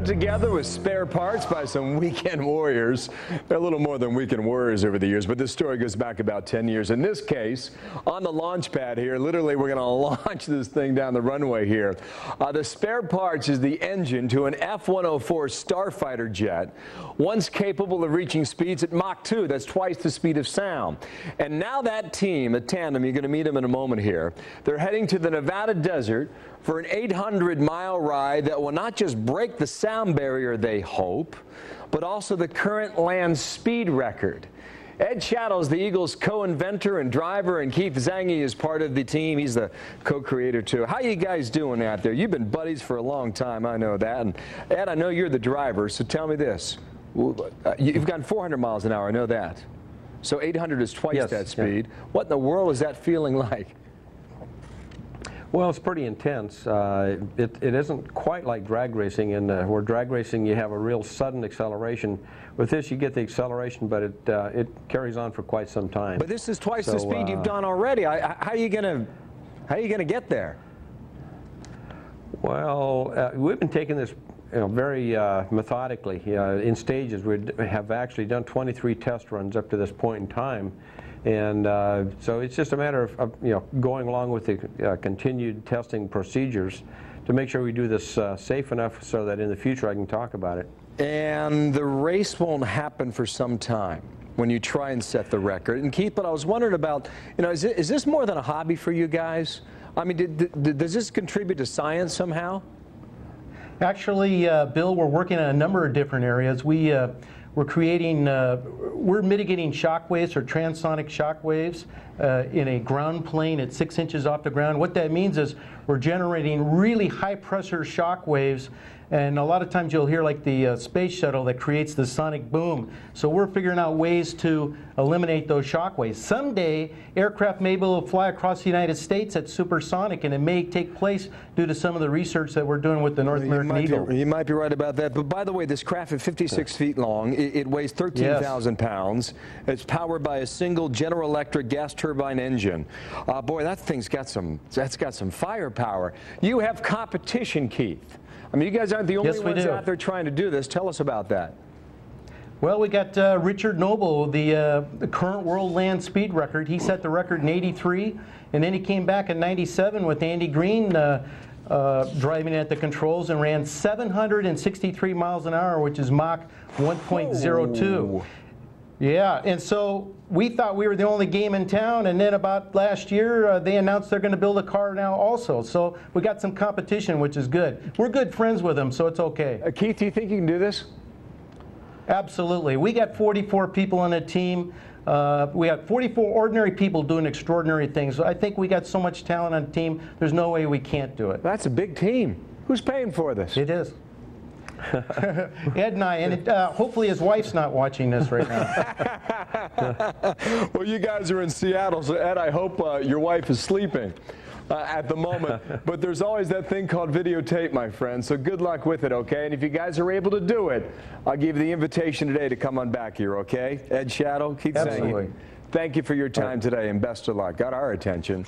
together with spare parts by some weekend warriors. They're a little more than weekend warriors over the years, but this story goes back about 10 years. In this case, on the launch pad here, literally we're going to launch this thing down the runway here. The spare parts is the engine to an F-104 Starfighter jet, once capable of reaching speeds at Mach 2. That's twice the speed of sound. And now that team, the tandem, you're going to meet them in a moment here, they're heading to the Nevada desert for an 800-mile ride that will not just break the sound barrier, they hope, but also the current land speed record. Ed Shadows, the Eagles co-inventor and driver, and Keith Zangi is part of the team. He's the co-creator, too. How you guys doing out there? You've been buddies for a long time, I know that. And Ed, I know you're the driver, so tell me this. You've gone 400 miles an hour, I know that. So 800 is twice that speed. Yeah. What in the world is that feeling like? Well, it's pretty intense. It isn't quite like drag racing, where drag racing you have a real sudden acceleration. With this, you get the acceleration, but it carries on for quite some time. But this is twice the speed you've done already. How are you gonna get there? Well, we've been taking this very methodically, in stages. We have actually done 23 test runs up to this point in time. And so it's just a matter of going along with the continued testing procedures to make sure we do this safe enough so that in the future I can talk about it. And the race won't happen for some time when you try and set the record. And Keith, but I was wondering about, is this more than a hobby for you guys? I mean, does this contribute to science somehow? Actually, Bill, we're working on a number of different areas. We're mitigating shock waves or transonic shock waves in a ground plane at 6 inches off the ground. What that means is we're generating really high pressure shock waves, and a lot of times you'll hear like the space shuttle that creates the sonic boom. So we're figuring out ways to eliminate those shock waves. Someday, aircraft may be able to fly across the United States at supersonic, and it may take place due to some of the research that we're doing with the North American Eagle. You might be right about that. But by the way, this craft is 56 feet long. It weighs 13,000 pounds. It's powered by a single General Electric gas turbine engine. Boy, that's got some firepower. You have competition, Keith. I mean, you guys aren't the only ones out there trying to do this. Tell us about that. Well, we got Richard Noble, the current world land speed record. He set the record in '83, and then he came back in '97 with Andy Green driving at the controls and ran 763 miles an hour, which is Mach 1.02. Yeah, and so we thought we were the only game in town, and then about last year they announced they're going to build a car now also. So we got some competition, which is good. We're good friends with them, so it's okay. Keith, do you think you can do this? Absolutely. We got 44 people on the team. We got 44 ordinary people doing extraordinary things. So I think we got so much talent on the team, there's no way we can't do it. That's a big team. Who's paying for this? It is. Ed and I, and hopefully his wife's not watching this right now. Well, you guys are in Seattle, so Ed, I hope your wife is sleeping at the moment. But there's always that thing called videotape, my friend, so good luck with it, okay? And if you guys are able to do it, I'll give you the invitation today to come on back here, okay? Ed Shadow, Keith Zangi, thank you for your time today, and best of luck. Got our attention.